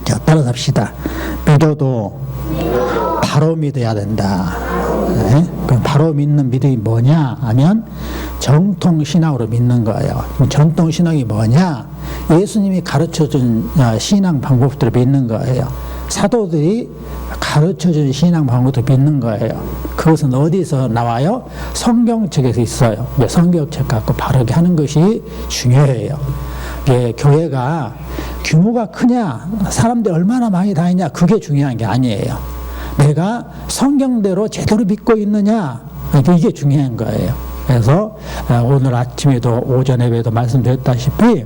자, 따라서 합시다. 믿어도 바로 믿어야 된다. 네? 그럼 바로 믿는 믿음이 뭐냐 하면 정통신앙으로 믿는 거예요. 전통신앙이 뭐냐? 예수님이 가르쳐준 신앙 방법들을 믿는 거예요. 사도들이 가르쳐준 신앙 방법도 믿는 거예요. 그것은 어디서 나와요? 성경책에서 있어요. 성경책 갖고 바르게 하는 것이 중요해요. 교회가 규모가 크냐, 사람들이 얼마나 많이 다니냐, 그게 중요한 게 아니에요. 내가 성경대로 제대로 믿고 있느냐, 이게 중요한 거예요. 그래서 오늘 아침에도 오전 예배에도 말씀드렸다시피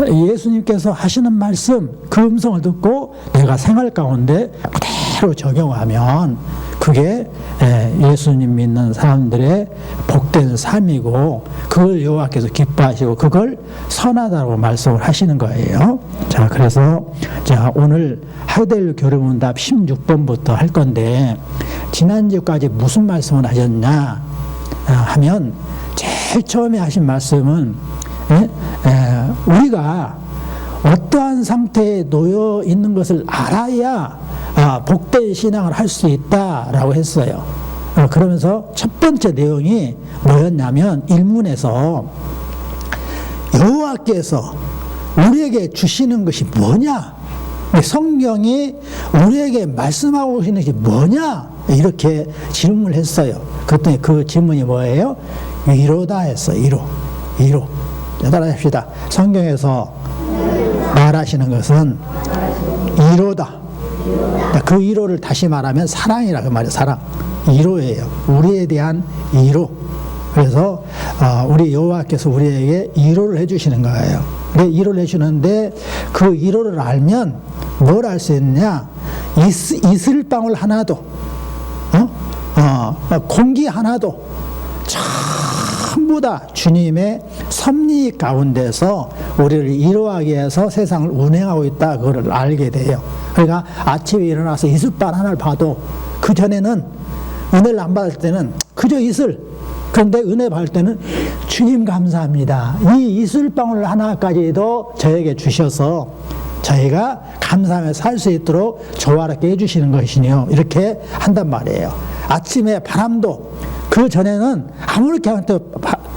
예수님께서 하시는 말씀, 그 음성을 듣고 내가 생활 가운데 그대로 적용하면 그게 예수님 믿는 사람들의 복된 삶이고 그걸 여호와께서 기뻐하시고 그걸 선하다고 말씀을 하시는 거예요. 자, 그래서 오늘 하이델 교리문답 16번부터 할 건데 지난주까지 무슨 말씀을 하셨냐 하면 제일 처음에 하신 말씀은 우리가 어떠한 상태에 놓여 있는 것을 알아야 복된 신앙을 할 수 있다라고 했어요. 그러면서 첫 번째 내용이 뭐였냐면 일문에서 여호와께서 우리에게 주시는 것이 뭐냐? 성경이 우리에게 말씀하고 계시는 것이 뭐냐? 이렇게 질문을 했어요. 그랬더니 그 질문이 뭐예요? 위로다 했어요. 위로. 따라합시다. 성경에서 말하시는 것은 위로다. 그 위로를 다시 말하면 사랑이라 그 말이에요. 사랑. 위로예요. 우리에 대한 위로. 그래서 우리 여호와께서 우리에게 위로를 해주시는 거예요. 위로를 해주는데 그 위로를 알면 뭘 알 수 있느냐? 이슬방울 하나도, 공기 하나도 전부 다 주님의 섭리 가운데서 우리를 위로하기 위해서 세상을 운행하고 있다. 그거를 알게 돼요. 그러니까 아침에 일어나서 이슬방 하나를 봐도 그 전에는 은혜를 안 받을 때는 그저 이슬. 그런데 은혜 받을 때는 주님 감사합니다. 이 이슬방울 하나까지도 저에게 주셔서 저희가 감사하며 살 수 있도록 조화롭게 해주시는 것이니요. 이렇게 한단 말이에요. 아침에 바람도 그 전에는 아무렇게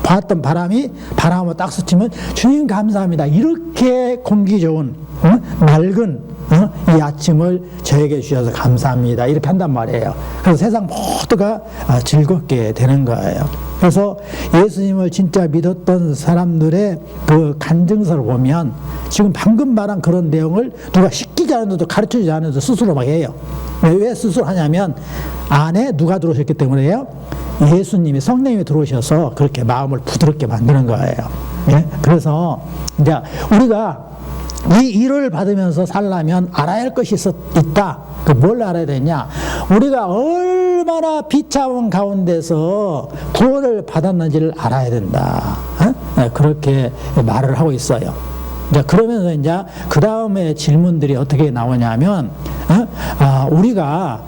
봤던 바람이 바람으로 딱 스치면 주님 감사합니다. 이렇게 공기 좋은 맑은 이 아침을 저에게 주셔서 감사합니다. 이렇게 한단 말이에요. 그래서 세상 모두가 즐겁게 되는 거예요. 그래서 예수님을 진짜 믿었던 사람들의 그 간증서를 보면 지금 방금 말한 그런 내용을 누가 시키지 않아도 가르쳐주지 않아도 스스로 막 해요. 왜 스스로 하냐면 안에 누가 들어오셨기 때문에요. 예수님이 성령님이 들어오셔서 그렇게 마음을 부드럽게 만드는 거예요. 그래서 이제 우리가 이 위로를 받으면서 살려면 알아야 할 것이 있다. 뭘 알아야 되냐? 우리가 얼마나 비참한 가운데서 구원을 받았는지를 알아야 된다. 그렇게 말을 하고 있어요. 그러면서 이제 그 다음에 질문들이 어떻게 나오냐면, 우리가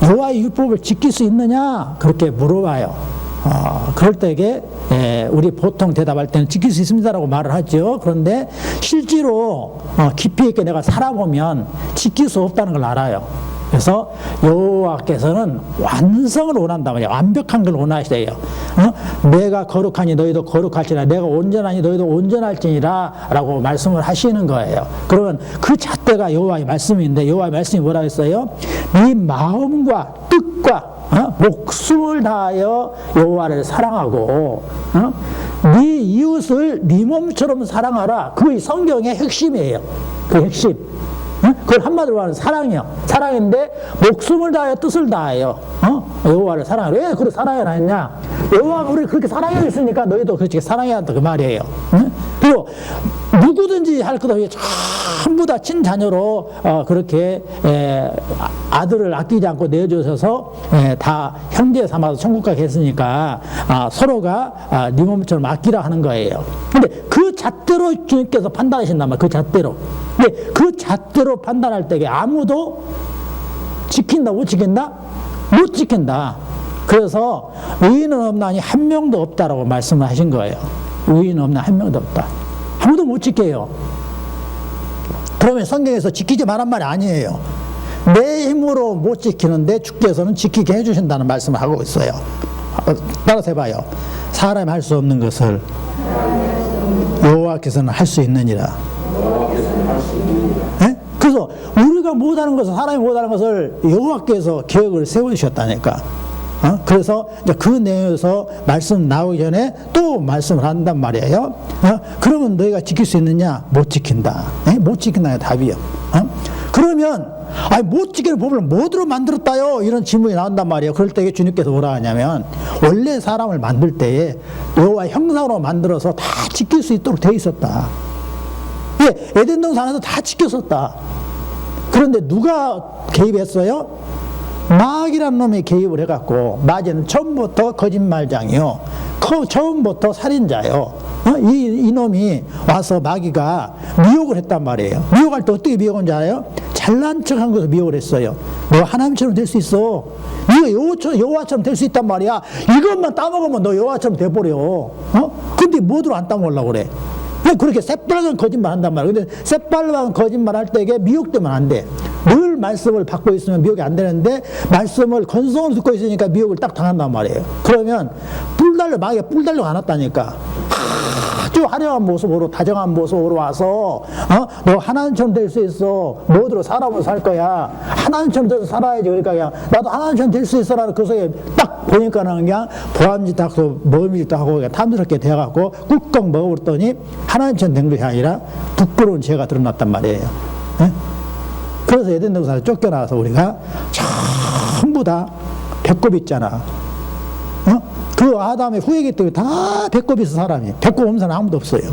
여호와의 율법을 지킬 수 있느냐? 그렇게 물어봐요. 그럴 때에 우리 보통 대답할 때는 지킬 수 있습니다라고 말을 하죠. 그런데 실제로 깊이 있게 내가 살아보면 지킬 수 없다는 걸 알아요. 그래서 여호와께서는 완성을 원한단 말이에요. 완벽한 걸 원하시대요. 내가 거룩하니 너희도 거룩할지라, 내가 온전하니 너희도 온전할지니라 라고 말씀을 하시는 거예요. 그러면 그 잣대가 여호와의 말씀인데 여호와의 말씀이 뭐라고 했어요? 네 마음과 뜻과 목숨을 다하여 여호와를 사랑하고 네 이웃을 네 몸처럼 사랑하라. 그게 성경의 핵심이에요. 그 핵심. 그걸 한마디로 말하면 사랑이요. 사랑인데 목숨을 다하여 뜻을 다하여 여호와를 사랑하라. 왜 그렇게 사랑해라 했냐? 여호와가 우리를 그렇게 사랑했으니까 너희도 그렇게 사랑해야 한다 그 말이에요. 그리고 누구든지 할 것 없이 전부 다 친자녀로 그렇게 아들을 아끼지 않고 내어주셔서 다 형제 삼아서 천국 가게 했으니까 서로가 네 몸처럼 아끼라 하는 거예요. 근데 그 잣대로 주님께서 판단하신단 말이에요. 그 잣대로. 근데 그 잣대로 판단할 때에 아무도 지킨다 못 지킨다? 못 지킨다. 그래서 의인은 없나니 한 명도 없다라고 말씀을 하신 거예요. 의인은 없나 한 명도 없다. 아무도 못 지켜요. 그러면 성경에서 지키지 말란 말이 아니에요. 내 힘으로 못 지키는데 주께서는 지키게 해주신다는 말씀을 하고 있어요. 따라서 해봐요. 사람이 할 수 없는 것을 여호와께서는 할 수 있느니라. 네? 그래서 우리가 못하는 것을, 사람이 못하는 것을 여호와께서 계획을 세우셨다니까. 그래서 이제 그 내용에서 말씀 나오기 전에 또 말씀을 한단 말이에요. 그러면 너희가 지킬 수 있느냐? 못 지킨다. 못 지킨다가 답이요. 그러면 못 지키는 법을 뭐로 만들었다요? 이런 질문이 나온단 말이에요. 그럴 때 주님께서 뭐라 하냐면, 원래 사람을 만들 때에 여호와 형상으로 만들어서 다 지킬 수 있도록 돼 있었다. 예, 에덴 동산에서 다 지켰었다. 그런데 누가 개입했어요? 마귀란 놈이 개입을 해갖고, 마귀는 처음부터 거짓말장이요, 처음부터 살인자요. 이 놈이 와서 마귀가 미혹을 했단 말이에요. 미혹할 때 어떻게 미혹한 줄 알아요? 잘난 척한 것을 미혹을 했어요. 너 하나님처럼 될 수 있어. 네가 여호와처럼 될 수 있단 말이야. 이것만 따먹으면 너 여호와처럼 돼버려. 근데 뭐들어 안 따먹으려고 그래? 그렇게 새빨간 거짓말 한단 말이야. 근데 새빨간 거짓말 할 때 이게 미혹되면 안 돼. 늘 말씀을 받고 있으면 미혹이 안 되는데, 말씀을 건성으로 듣고 있으니까 미혹을 딱 당한단 말이에요. 그러면 마귀가 뿔 달려 안 왔다니까. 아주 화려한 모습으로, 다정한 모습으로 와서, 너 하나님처럼 될 수 있어. 뭐들어 사람으로 살 거야. 하나님처럼 살아야지. 그러니까 그냥 나도 하나님처럼 될 수 있어라는 그 속에 딱 보니까는 그냥 보암짓도 하고 머미짓도 하고 그냥 탐스럽게 돼갖고 꿀꺽 먹어버렸더니 하나님처럼 된 것이 아니라 부끄러운 죄가 드러났단 말이에요. 네? 그래서 에덴 동산에서 쫓겨나서 우리가 전부 다 배꼽 있잖아. 그 아담의 후예기 때문에 다 배꼽이 있어. 사람이 배꼽 없는 사람 아무도 없어요.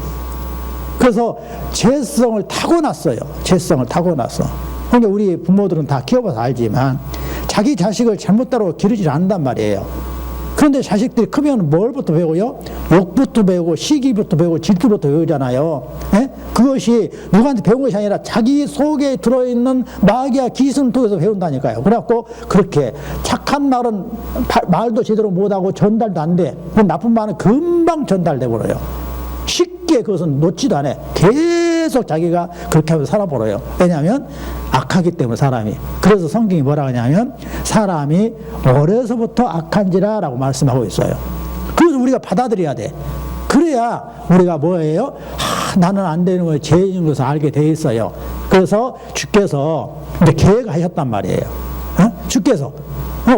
그래서 죄성을 타고났어요. 죄성을 타고났어. 그러니까 우리 부모들은 다 키워봐서 알지만 자기 자식을 잘못대로 기르지 않는단 말이에요. 그런데 자식들이 크면 뭘부터 배워요? 욕부터 배우고 시기부터 배우고 질투부터 배우잖아요. 예? 그것이 누구한테 배운 것이 아니라 자기 속에 들어있는 마귀와 기승을 통해서 배운다니까요. 그래갖고 그렇게 착한 말은 말도 제대로 못하고 전달도 안 돼. 나쁜 말은 금방 전달돼 버려요. 쉽게 그것은 놓지도 않아. 계속 자기가 그렇게 하면서 살아버려요. 왜냐하면 악하기 때문에 사람이. 그래서 성경이 뭐라 하냐면 사람이 어려서부터 악한지라 라고 말씀하고 있어요. 그래서 우리가 받아들여야 돼. 그래야 우리가 뭐예요? 나는 안 되는 거예요. 죄인 것을 알게 돼 있어요. 그래서 주께서 이제 계획을 하셨단 말이에요. 주께서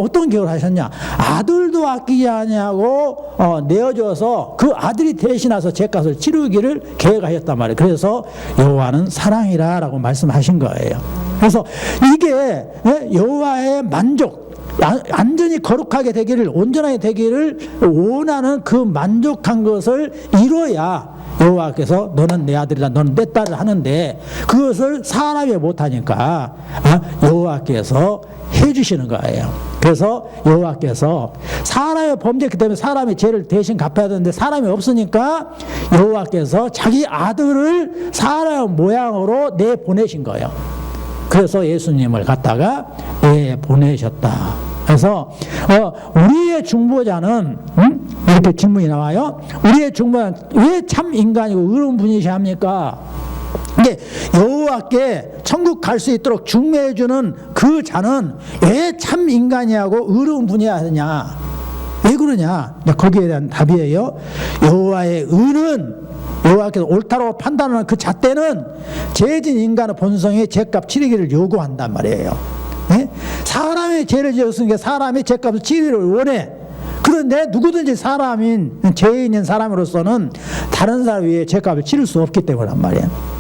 어떤 계획을 하셨냐? 아들도 아끼지 아니하고 내어줘서 그 아들이 대신해서 죄값을 치르기를 계획하셨단 말이에요. 그래서 여호와는 사랑이라라고 말씀하신 거예요. 그래서 이게 여호와의 만족, 완전히 거룩하게 되기를, 온전하게 되기를 원하는 그 만족한 것을 이뤄야 여호와께서 너는 내 아들이다, 너는 내 딸을 하는데, 그것을 사람이 못하니까 여호와께서 해주시는 거예요. 그래서 여호와께서 사람의 범죄했기 때문에 사람이 죄를 대신 갚아야 되는데 사람이 없으니까 여호와께서 자기 아들을 사람 모양으로 내보내신 거예요. 그래서 예수님을 갖다가 내보내셨다. 그래서 우리의 중보자는 이렇게 질문이 나와요. 우리의 중보자는 왜 참 인간이고 의로운 분이셔야 합니까? 근데 여호와께 천국 갈 수 있도록 중매해주는 그 자는 왜 참 인간이하고 의로운 분이어야 하느냐? 왜 그러냐? 거기에 대한 답이에요. 여호와의 의는, 여호와께서 옳다고 판단하는 그 잣대는 죄진 인간의 본성에 죄값 치르기를 요구한단 말이에요. 네? 사람이 죄를 지었으니까 사람이 죄값을 치르기를 원해. 그런데 누구든지 사람인, 죄인인 사람으로서는 다른 사람 위에 죄값을 치를 수 없기 때문이란 말이에요.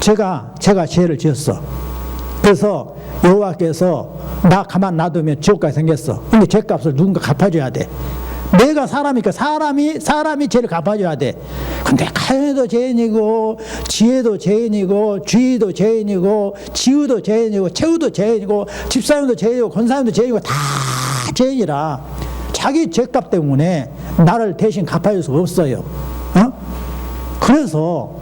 제가 죄를 지었어. 그래서 여호와께서 나 가만 놔두면 지옥 가게 생겼어. 근데 죄값을 누군가 갚아줘야 돼. 내가 사람이니까 사람이 죄를 갚아줘야 돼. 근데 가인도 죄인이고, 지혜도 죄인이고, 주의도 죄인이고, 지우도 죄인이고, 최우도 죄인이고, 집사님도 죄인이고, 권사님도 죄인이고, 다 죄인이라 자기 죄값 때문에 나를 대신 갚아줄 수가 없어요. 그래서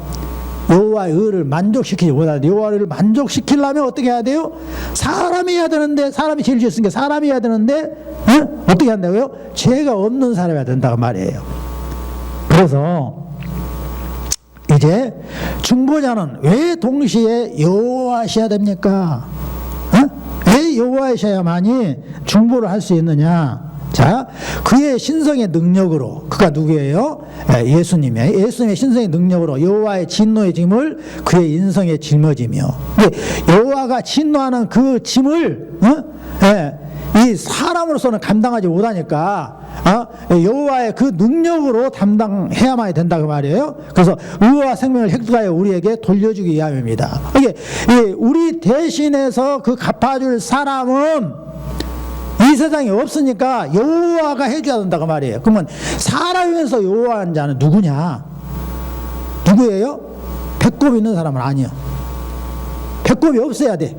여호와의 의를 만족시키지 못하는데, 여호와의 의를 만족시키려면 어떻게 해야 돼요? 사람이 해야 되는데, 사람이 죄를 지었으니까 사람이 해야 되는데, 어떻게 한다고요? 죄가 없는 사람이 해야 된다고 말이에요. 그래서 이제 중보자는 왜 동시에 여호와하셔야 됩니까? 왜 여호와하셔야만이 중보를 할 수 있느냐? 자, 그의 신성의 능력으로, 그가 누구예요? 예수님이에요. 예수님의 신성의 능력으로 여호와의 진노의 짐을 그의 인성에 짊어지며, 여호와가 진노하는 그 짐을 이 사람으로서는 감당하지 못하니까 여호와의 그 능력으로 담당해야만 된다 그 말이에요. 그래서 의와 생명을 획득하여 우리에게 돌려주기 위함입니다. 이게 우리 대신해서 그 갚아줄 사람은 이 세상에 없으니까 여호와가 해줘야 된다 그 말이에요. 그러면 사람에서 여호와하는 자는 누구냐? 누구예요? 배꼽 있는 사람은 아니요. 배꼽이 없어야 돼.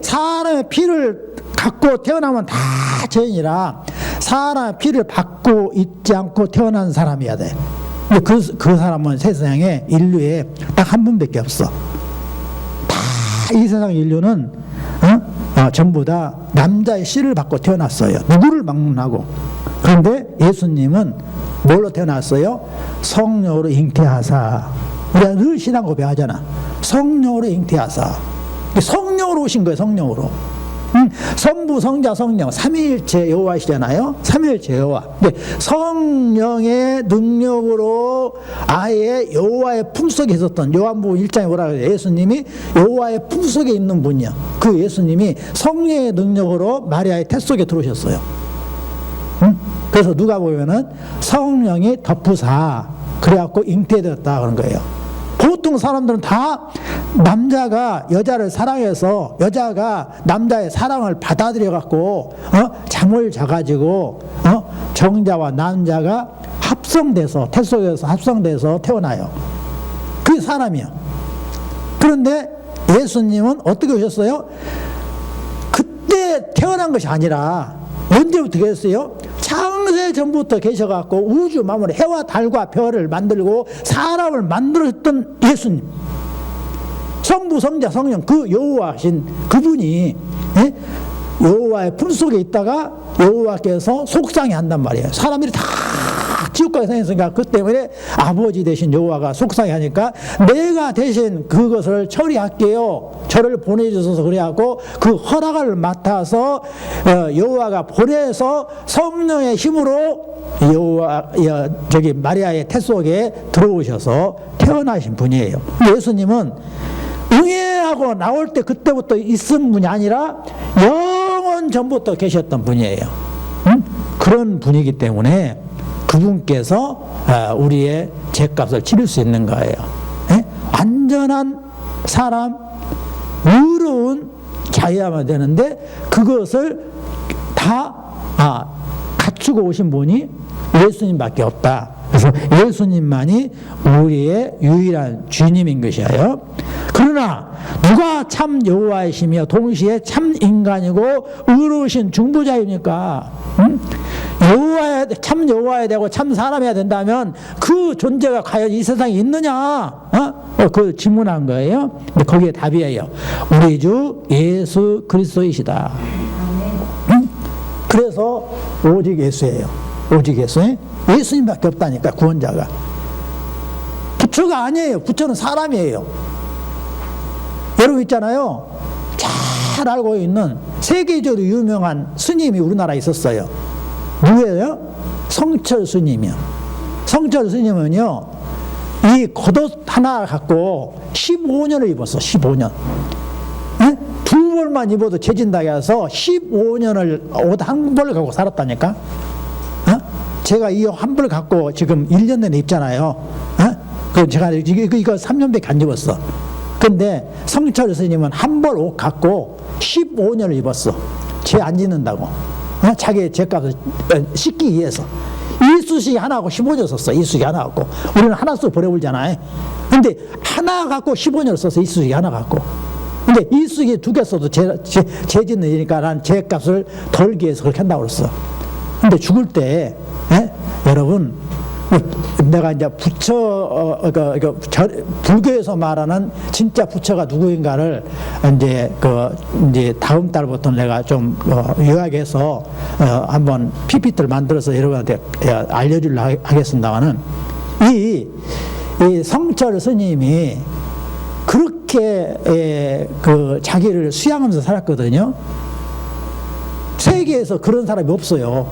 사람의 피를 갖고 태어나면 다 죄인이라 사람의 피를 받고 있지 않고 태어난 사람이어야 돼. 그 사람은 세상에 인류에 딱 한 분밖에 없어. 다 이 세상 인류는 전부 다 남자의 씨를 받고 태어났어요. 누구를 막론하고. 그런데 예수님은 뭘로 태어났어요? 성령으로 잉태하사. 우리가 늘 신앙 고백하잖아. 성령으로 잉태하사. 성령으로 오신 거예요. 성령으로. 성부, 성자, 성령 삼위일체 여호와시잖아요. 삼위일체 여호와. 성령의 능력으로 아예 여호와의 품속에 있었던, 요한복음 1장에 뭐라고 해요? 예수님이 여호와의 품속에 있는 분이야. 그 예수님이 성령의 능력으로 마리아의 태 속에 들어오셨어요. 그래서 누가 보면은 성령이 덮으사 그래갖고 잉태되었다 그런 거예요. 보통 사람들은 다 남자가 여자를 사랑해서 여자가 남자의 사랑을 받아들여 갖고 잠을 자가지고 정자와 남자가 합성돼서 태 속에서 합성돼서 태어나요. 그게 사람이야. 그런데 예수님은 어떻게 오셨어요? 그때 태어난 것이 아니라 언제부터 계셨어요? 창세 전부터 계셔갖고 우주 만물 해와 달과 별을 만들고 사람을 만들었던 예수님, 성부 성자 성령 그 여호와신 그분이 여호와의 품속에 있다가 여호와께서 속상해 한단 말이에요. 사람들이 다 지옥과에 생겼으니까 그 때문에 아버지 대신 여호와가 속상해 하니까 내가 대신 그것을 처리할게요. 저를 보내주셔서 그래갖고 그 허락을 맡아서 여호와가 보내서 성령의 힘으로 저기 마리아의 태 속에 들어오셔서 태어나신 분이에요. 예수님은 응애하고 나올 때 그때부터 있은 분이 아니라 영원 전부터 계셨던 분이에요. 그런 분이기 때문에 그분께서 우리의 죄값을 치를 수 있는 거예요. 완전한 사람, 의로운 자유하면 되는데 그것을 다 갖추고 오신 분이 예수님밖에 없다. 그래서 예수님만이 우리의 유일한 주님인 것이에요. 그러나 누가 참 여호와이시며 동시에 참 인간이고 의로우신 중보자입니까? 참 여호와야 되고 참 사람이야 된다면 그 존재가 과연 이 세상에 있느냐? 그 질문한 거예요. 근데 거기에 답이에요. 우리 주 예수 그리스도이시다. 그래서 오직 예수예요. 오직 예수. 예수님밖에 없다니까 구원자가. 부처가 아니에요. 부처는 사람이에요. 여러분 있잖아요. 잘 알고 있는 세계적으로 유명한 스님이 우리나라에 있었어요. 누구예요? 성철 스님이요. 성철 스님은요, 이 겉옷 하나 갖고 15년을 입었어. 15년. 두 벌만 입어도 재진다고 해서 15년을 옷 한 벌 갖고 살았다니까. 제가 이 한 벌 갖고 지금 1년 내내 입잖아요. 그 제가 이거 3년밖에 안 입었어. 근데 성철 스님은 한 벌 옷 갖고 15년을 입었어. 죄 안 짓는다고. 자기의 죄값을 씻기 위해서. 이쑤시개 하나 갖고 15년 썼어. 이쑤시개 하나 갖고. 우리는 하나 쓰고 버려버리잖아요. 근데 하나 갖고 15년을 썼어. 이쑤시개 하나 갖고. 근데 이쑤시개 두 개 써도 죄 짓는 일이니까 난 죄값을 덜기 위해서 그렇게 한다고 그랬어. 근데 죽을 때, 여러분, 내가 이제 부처, 불교에서 말하는 진짜 부처가 누구인가를 이제 다음 달부터 내가 좀 요약해서 한번 PPT를 만들어서 여러분한테 알려주려고 하겠습니다만은 이 이 성철 스님이 그렇게 그 자기를 수양하면서 살았거든요. 세계에서 그런 사람이 없어요.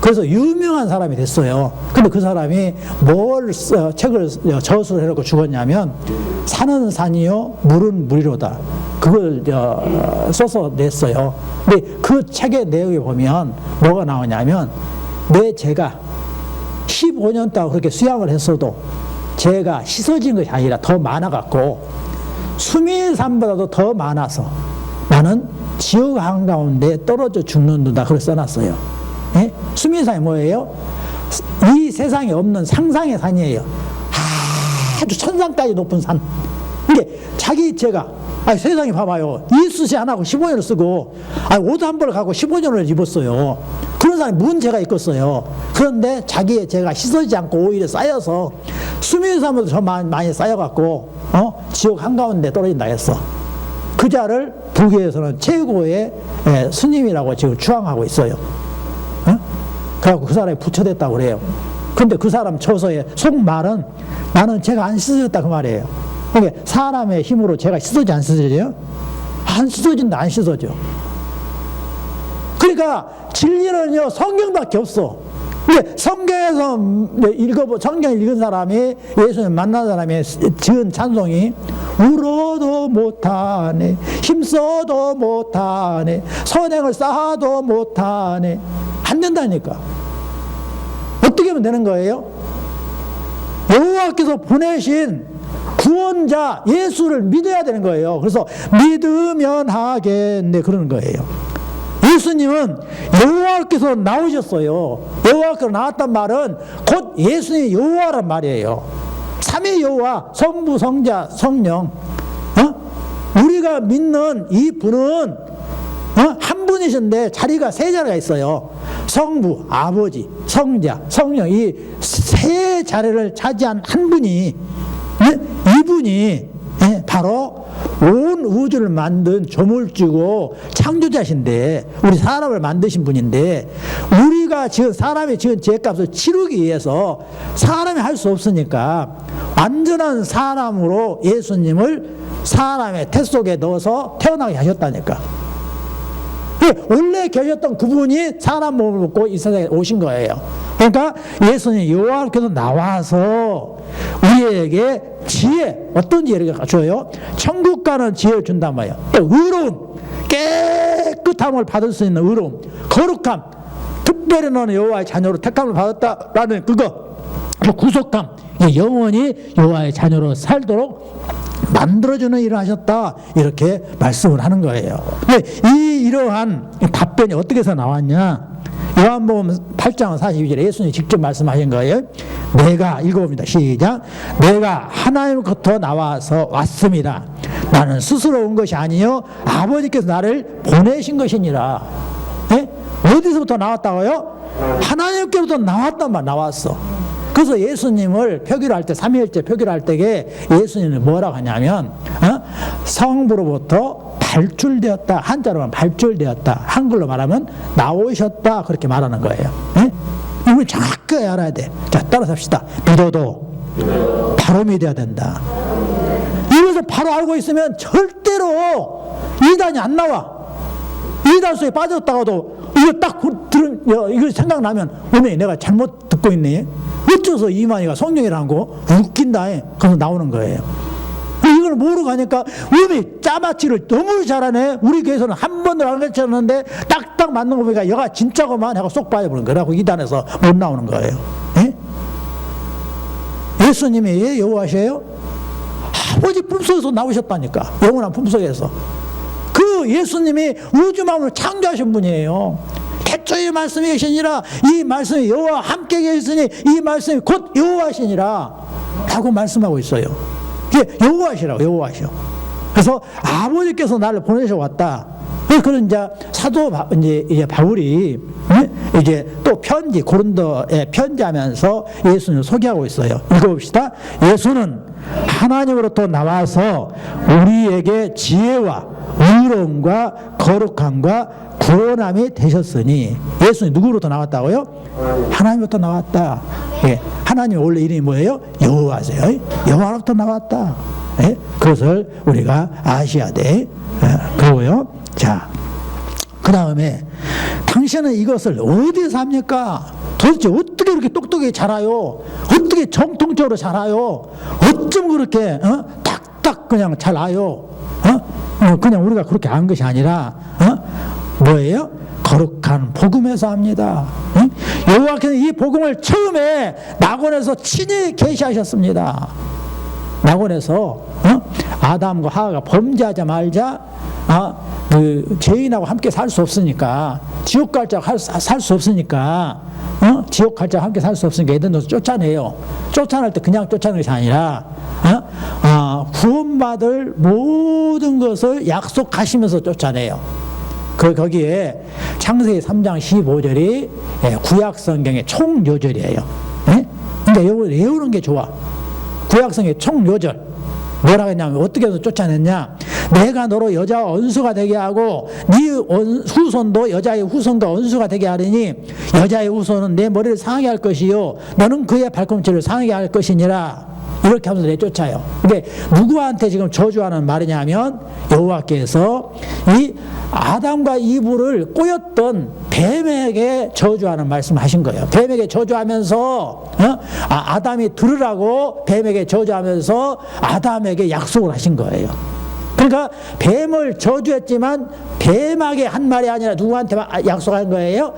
그래서 유명한 사람이 됐어요. 근데 그 사람이 책을 저술을 해놓고 죽었냐면, 산은 산이요 물은 물이로다, 그걸 써서 냈어요. 근데 그 책의 내용에 보면 뭐가 나오냐면, 제가 15년 동안 그렇게 수양을 했어도 제가 씻어진 것이 아니라 더 많아갖고 수미산보다도 더 많아서 나는 지옥 한가운데 떨어져 죽는다, 그걸 써놨어요. 예? 수미산이 뭐예요? 이 세상에 없는 상상의 산이에요. 아주 천상까지 높은 산. 이게 제가 세상에 봐봐요. 이쑤시 안 하고 15년을 쓰고 옷 한 벌을 갖고 15년을 입었어요. 그런 사람이 뭔 죄가 있겠어요. 그런데 자기의 죄가 씻어지지 않고 오히려 쌓여서 수미산보다 더 많이 쌓여갖고 지옥 한가운데 떨어진다 했어. 그 자를 불교에서는 최고의 스님이라고 지금 추앙하고 있어요. 그래갖고 그 사람이 부처됐다고 그래요. 근데 그 사람 처서의 속말은 나는 제가 안 씻어졌다, 그 말이에요. 그러니까 사람의 힘으로 제가 씻어지 안 씻어져요? 안 씻어진다, 안 씻어져. 그러니까 진리는요, 성경밖에 없어. 근데 성경에서 성경 읽은 사람이, 예수님 만난 사람이 지은 찬송이 울어도 못하네, 힘써도 못하네, 선행을 쌓아도 못하네. 안 된다니까. 어떻게 하면 되는 거예요? 여호와께서 보내신 구원자 예수를 믿어야 되는 거예요. 그래서 믿으면 하겠네, 그러는 거예요. 예수님은 여호와께서 나오셨어요. 여호와께서 나왔단 말은 곧 예수님이 여호와란 말이에요. 삼위 여호와, 성부, 성자, 성령. 우리가 믿는 이 분은 한 분이신데 자리가 세 자리가 있어요. 성부, 아버지, 성자, 성령, 이 세 자리를 차지한 한 분이, 이분이 바로 온 우주를 만든 조물주고 창조자신데, 우리 사람을 만드신 분인데, 우리가 지금 사람이 지은 죄값을 치르기 위해서 사람이 할 수 없으니까 완전한 사람으로 예수님을 사람의 태 속에 넣어서 태어나게 하셨다니까. 원래 계셨던 그분이 사람 몸을 먹고 이 세상에 오신 거예요. 그러니까 예수님 여호와께서 나와서 우리에게 지혜, 어떤 지혜를 줘요? 천국 가는 지혜를 준단 말이에요. 의로움, 깨끗함을 받을 수 있는 의로움, 거룩함, 특별히 너는 여호와의 자녀로 택함을 받았다라는 그거, 구속함, 영원히 여호와의 자녀로 살도록 만들어주는 일을 하셨다, 이렇게 말씀을 하는 거예요. 이러한 답변이 어떻게 해서 나왔냐? 요한복음 8장 42절에 예수님이 직접 말씀하신 거예요. 내가, 읽어봅니다. 시작. 내가 하나님부터 나와서 왔습니다. 나는 스스로 온 것이 아니요 아버지께서 나를 보내신 것이니라. 어디서부터 나왔다고요? 하나님께로부터 나왔단 말, 나왔어. 그래서 예수님을 표기할 때, 삼위일체 표기할 때에 예수님은 뭐라고 하냐면, 성부로부터 발출되었다, 한자로는 발출되었다, 한글로 말하면 나오셨다, 그렇게 말하는 거예요. 이걸 정확하게 알아야 돼. 자, 따라서 합시다. 믿어도 바로 믿어야 된다. 이것을 바로 알고 있으면 절대로 이단이 안 나와. 이단 속에 빠졌다가도 이거 딱 이거 생각나면, 어머니 내가 잘못 듣고 있네, 어째서 이만희가 성령이라는 거 웃긴다, 그래서 나오는 거예요. 이걸 모르고 하니까, 어머니 짜맞지를 너무 잘하네, 우리 교회에서는 한 번도 안 가르쳤는데 딱딱 맞는 거 보니까 얘가 진짜고만 하고 쏙 빠져버린 거라고, 이단에서 못 나오는 거예요. 예수님이 여호와시에요? 아버지 품속에서 나오셨다니까, 영원한 품속에서. 그 예수님이 우주 만물을 창조하신 분이에요. 태초에 말씀이 계시니라, 이 말씀이 여호와 함께 계시니 이 말씀이 곧 여호와시니라 라고 말씀하고 있어요. 이게 여호와시라고, 여호와시요. 그래서 아버지께서 나를 보내셔 왔다. 그런 이제 사도 이제 바울이 이제 또 편지, 고린도에 편지하면서 예수님을 소개하고 있어요. 읽어봅시다. 예수는 하나님으로부터 나와서 우리에게 지혜와 의로움과 거룩함과 구원함이 되셨으니. 예수님 누구로부터 나왔다고요? 하나님으로부터 나왔다. 하나님 원래 이름이 뭐예요? 여호와세요. 여호와로부터 나왔다. 예? 그것을 우리가 아셔야 돼. 그리고요. 자, 그 다음에 당신은 이것을 어디서 합니까? 도대체 어떻게 그렇게 똑똑히 자라요? 어떻게 정통적으로 자라요? 어쩜 그렇게 딱딱 그냥 잘 아요? 그냥 우리가 그렇게 안 것이 아니라 뭐예요? 거룩한 복음에서 합니다. 여호와께서는 이 복음을 처음에 낙원에서 친히 계시하셨습니다. 낙원에서 아담과 하와가 범죄하자 말자 그 죄인하고 함께 살 수 없으니까 지옥 갈 자가 살 수 없으니까 지옥 갈 자가 함께 살 수 없으니까 에덴에서 쫓아내요. 쫓아낼 때 그냥 쫓아내는 것이 아니라 구원받을 모든 것을 약속하시면서 쫓아내요. 거기에 창세기 3장 15절이 구약 성경의 총요절이에요. 그러니까 이걸 외우는 게 좋아. 구약 성경의 총요절. 뭐라고 했냐면 어떻게 해서 쫓아냈냐? 내가 너로 여자와 원수가 되게 하고 네 후손도 여자의 후손과 원수가 되게 하리니 여자의 후손은 내 머리를 상하게 할 것이요 너는 그의 발꿈치를 상하게 할 것이니라. 이렇게 하면서 내쫓아요. 근데 누구한테 지금 저주하는 말이냐면 여호와께서 이 아담과 이브를 꼬였던 뱀에게 저주하는 말씀하신 거예요. 뱀에게 저주하면서 아담이 들으라고 뱀에게 저주하면서 아담에게 약속을 하신 거예요. 그러니까 뱀을 저주했지만 뱀에게 한 말이 아니라 누구한테 약속한 거예요?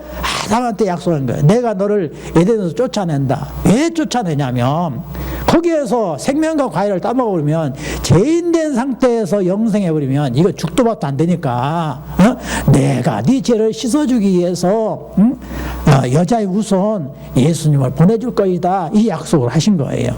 아담한테 약속한 거예요. 내가 너를 에덴에서 쫓아낸다. 왜 쫓아내냐면 거기에서 생명과 과일을 따먹어버리면 죄인된 상태에서 영생해버리면 이거 죽도 밥도 안 되니까 내가 네 죄를 씻어주기 위해서 여자의 후손 예수님을 보내줄 것이다. 이 약속을 하신 거예요.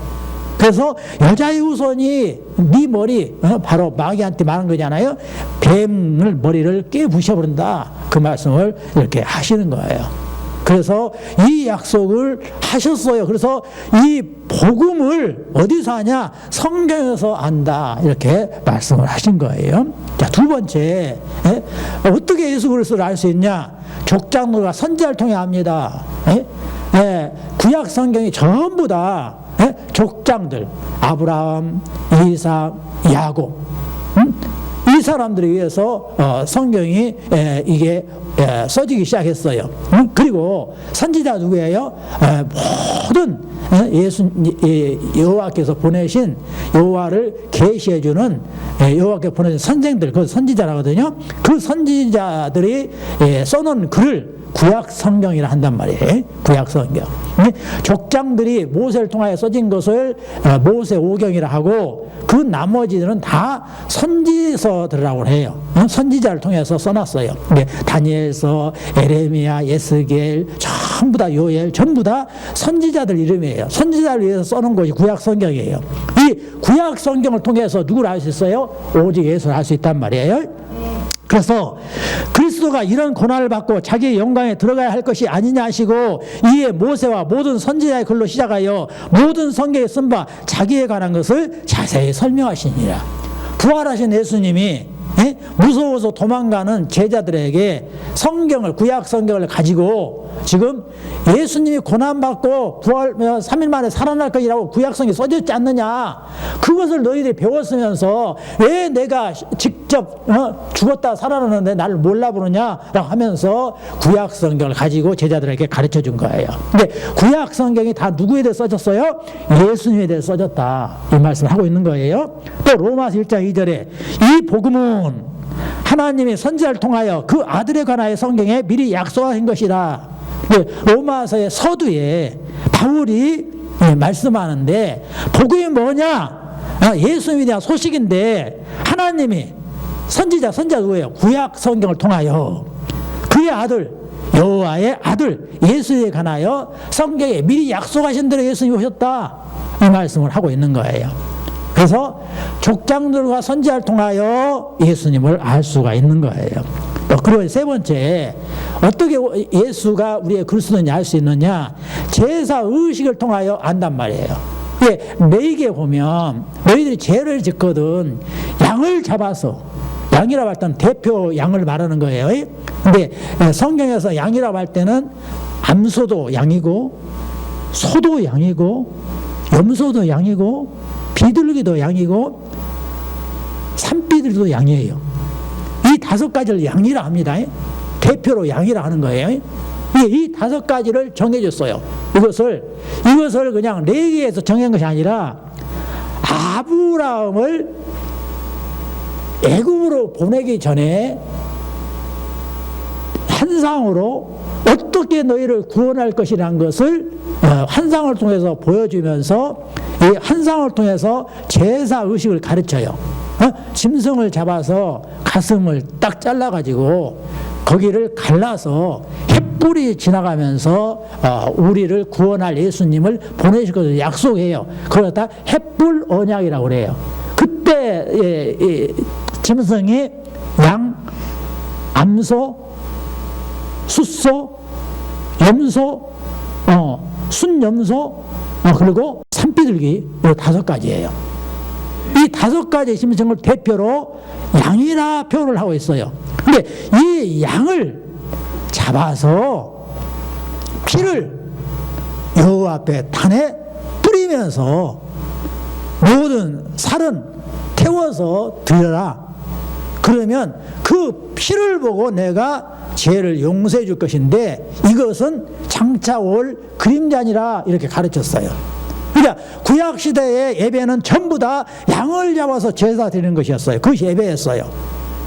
그래서 여자의 후손이 네 머리 바로 마귀한테 말한 거잖아요. 뱀을 머리를 깨부셔버린다. 그 말씀을 이렇게 하시는 거예요. 그래서 이 약속을 하셨어요. 그래서 이 복음을 어디서 하냐? 성경에서 안다. 이렇게 말씀을 하신 거예요. 자, 두 번째, 어떻게 예수 그리스도를 알 수 있냐? 족장들과 선지자를 통해 압니다. 구약 성경이 전부 다 족장들, 아브라함, 이삭, 야곱, 이 사람들에 의해서 성경이 이게 써지기 시작했어요. 그리고 선지자 누구예요? 모든 여호와께서 보내신 여호와를 계시해주는 여호와께서 보내신 선생들, 그 선지자라거든요. 그 선지자들이 써놓은 글을 구약 성경이라 한단 말이에요. 구약 성경. 족장들이 모세를 통하여 써진 것을 모세 오경이라 하고 그 나머지들은 다 선지서들이라고 해요. 선지자를 통해서 써놨어요. 다니엘서, 에레미야, 예스겔, 전부 다 요엘, 전부 다 선지자들 이름이에요. 선지자를 위해서 써놓은 것이 구약 성경이에요. 이 구약 성경을 통해서 누구를 알 수 있어요? 오직 예수를 알 수 있단 말이에요. 그래서 그리스도가 이런 고난을 받고 자기의 영광에 들어가야 할 것이 아니냐 하시고 이에 모세와 모든 선지자의 글로 시작하여 모든 성경에 쓴 바 자기에 관한 것을 자세히 설명하시니라. 부활하신 예수님이 무서워서 도망가는 제자들에게 성경을, 구약 성경을 가지고 지금 예수님이 고난받고 부활 3일 만에 살아날 것이라고 구약 성경에 써졌지 않느냐, 그것을 너희들이 배웠으면서 왜 내가 직접 죽었다 살아나는데 나를 몰라 부르냐라고 하면서 구약 성경을 가지고 제자들에게 가르쳐 준 거예요. 근데 구약 성경이 다 누구에 대해 써졌어요? 예수님에 대해 써졌다, 이 말씀을 하고 있는 거예요. 또 로마서 1장 2절에 이 복음은 하나님이 선지자를 통하여 그 아들에 관하여 성경에 미리 약속하신 것이라. 로마서의 서두에 바울이 말씀하는데 복음이 뭐냐? 예수님에 대한 소식인데 하나님이 선지자 누구예요? 구약 성경을 통하여 그의 아들, 여호와의 아들 예수에 관하여 성경에 미리 약속하신 대로 예수님이 오셨다, 이 말씀을 하고 있는 거예요. 그래서 족장들과 선지자를 통하여 예수님을 알 수가 있는 거예요. 그리고 세 번째, 어떻게 예수가 우리의 그리스도인지 알 수 있느냐? 제사 의식을 통하여 안단 말이에요. 레위기에 보면 너희들이 죄를 짓거든 양을 잡아서, 양이라고 할 때는 대표 양을 말하는 거예요. 근데 성경에서 양이라고 할 때는 암소도 양이고 소도 양이고 염소도 양이고 비둘기도 양이고 산비둘기도 양이에요. 이 5가지를 양이라 합니다. 대표로 양이라 하는 거예요. 이 5가지를 정해줬어요. 이것을 그냥 레위기에서 정한 것이 아니라 아브라함을 애굽으로 보내기 전에 환상으로 어떻게 너희를 구원할 것이라는 것을 환상을 통해서 보여주면서 이 환상을 통해서 제사 의식을 가르쳐요. 짐승을 잡아서 가슴을 딱 잘라가지고 거기를 갈라서 햇불이 지나가면서 우리를 구원할 예수님을 보내실 것을 약속해요. 그걸 다 햇불 언약이라고 그래요. 그때 짐승이 양, 암소, 숫소, 염소, 순염소, 그리고 산비둘기, 이 5가지예요. 이 5가지 짐승을 대표로 양이라 표현을 하고 있어요. 근데 이 양을 잡아서 피를 여호와 앞에 단에 뿌리면서 모든 살은 태워서 드려라. 그러면 그 피를 보고 내가 죄를 용서해 줄 것인데 이것은 장차 올 그림자니라 이렇게 가르쳤어요. 그러니까 구약시대의 예배는 전부 다 양을 잡아서 제사 드리는 것이었어요. 그것이 예배였어요.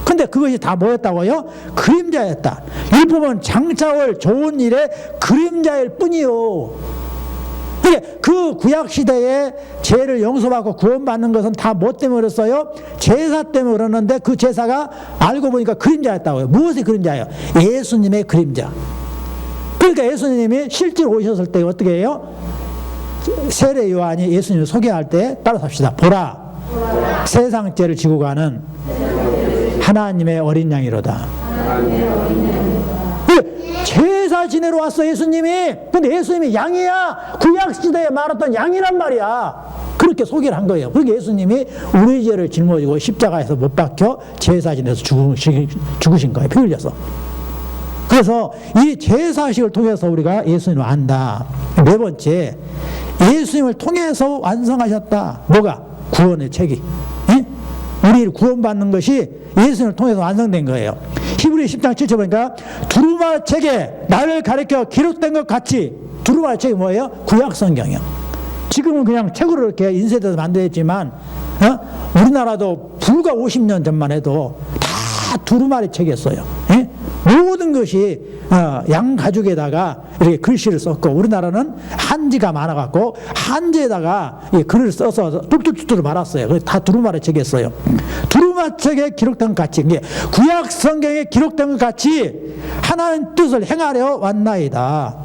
근데 그것이 다 뭐였다고요? 그림자였다. 율법은 장차 올 좋은 일의 그림자일 뿐이요. 그 구약시대에 죄를 용서받고 구원받는 것은 다 뭐 때문에 그랬어요? 제사 때문에 그러는데 그 제사가 알고 보니까 그림자였다고요. 무엇이 그림자예요? 예수님의 그림자. 그러니까 예수님이 실제로 오셨을 때 어떻게 해요? 세례 요한이 예수님을 소개할 때 따라삽시다. 보라, 세상 죄를 지고 가는 하나님의 어린 양이로다. 제사 지내러 왔어 예수님이. 근데 예수님이 양이야. 구약시대에 말했던 양이란 말이야. 그렇게 소개를 한 거예요. 그러니까 예수님이 우리 죄를 짊어지고 십자가에서 못 박혀 제사 지내서 죽으신 거예요. 피 흘려서. 그래서 이 제사식을 통해서 우리가 예수님을 안다. 4번째, 예수님을 통해서 완성하셨다. 뭐가? 구원의 책이. 우리를 구원받는 것이 예수님을 통해서 완성된 거예요. 히브리 10장 7절 보니까 두루마리 책에 나를 가리켜 기록된 것 같이. 두루마리 책이 뭐예요? 구약 성경이요. 지금은 그냥 책으로 이렇게 인쇄돼서 만들었지만 우리나라도 불과 50년 전만 해도 다 두루마리 책이었어요. 모든 것이 양 가죽에다가 이렇게 글씨를 썼고, 우리나라는 한지가 많아갖고 한지에다가 글을 써서 뚝뚝뚝 말았어요. 그래서 다 두루마리 책이었어요. 두루마리 책에 기록된 것 같이, 구약 성경에 기록된 것 같이 하나님 뜻을 행하려 왔나이다.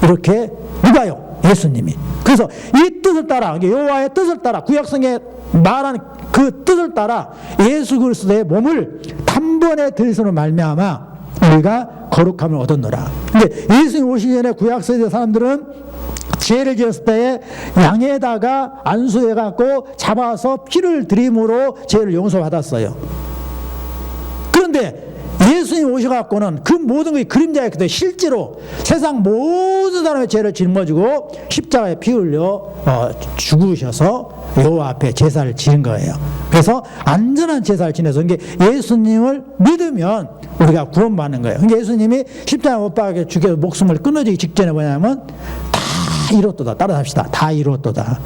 이렇게 누가요? 예수님이. 그래서 이 뜻을 따라, 여호와의 뜻을 따라, 구약 성경에 말한 그 뜻을 따라 예수 그리스도의 몸을 단번에 드리심으로 말미암아 우리가 거룩함을 얻었노라. 근데 예수님 오시기 전에 구약시대 사람들은 죄를 지었을 때에 양에다가 안수해갖고 잡아서 피를 드림으로 죄를 용서받았어요. 그런데 예수님 오셔갖고는 그 모든 것이 그림자였기 때문에 실제로 세상 모든 사람의 죄를 짊어지고 십자가에 피 흘려 죽으셔서 여호와 앞에 제사를 지은 거예요. 그래서 안전한 제사를 지내서 예수님을 믿으면 우리가 구원받는 거예요. 그러니까 예수님이 십자가 못 박혀 죽여서 목숨을 끊어지기 직전에 뭐냐면 다 이뤘도다. 따라합시다. 다 이뤘도다.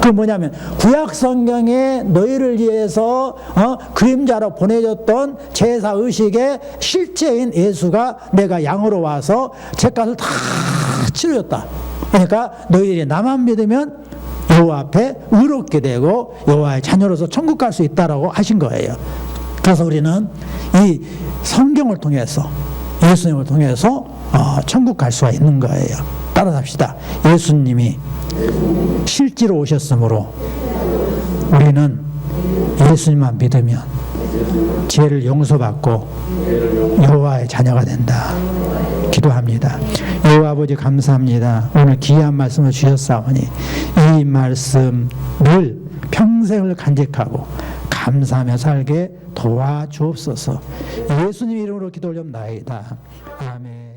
그 뭐냐면 구약 성경에 너희를 위해서 그림자로 보내줬던 제사 의식의 실체인 예수가 내가 양으로 와서 죄값을 다 치러줬다. 그러니까 너희들이 나만 믿으면 여호와 앞에 의롭게 되고 여호와의 자녀로서 천국 갈 수 있다라고 하신 거예요. 그래서 우리는 이 성경을 통해서, 예수님을 통해서 천국 갈 수가 있는 거예요. 따라합시다. 예수님이 실제로 오셨으므로 우리는 예수님만 믿으면 죄를 용서받고 여호와의 자녀가 된다. 기도합니다. 여호와 아버지 감사합니다. 오늘 귀한 말씀을 주셨사오니 이 말씀 늘 평생을 간직하고 감사하며 살게 도와주옵소서. 예수님 이름으로 기도 올려옵나이다. 아멘.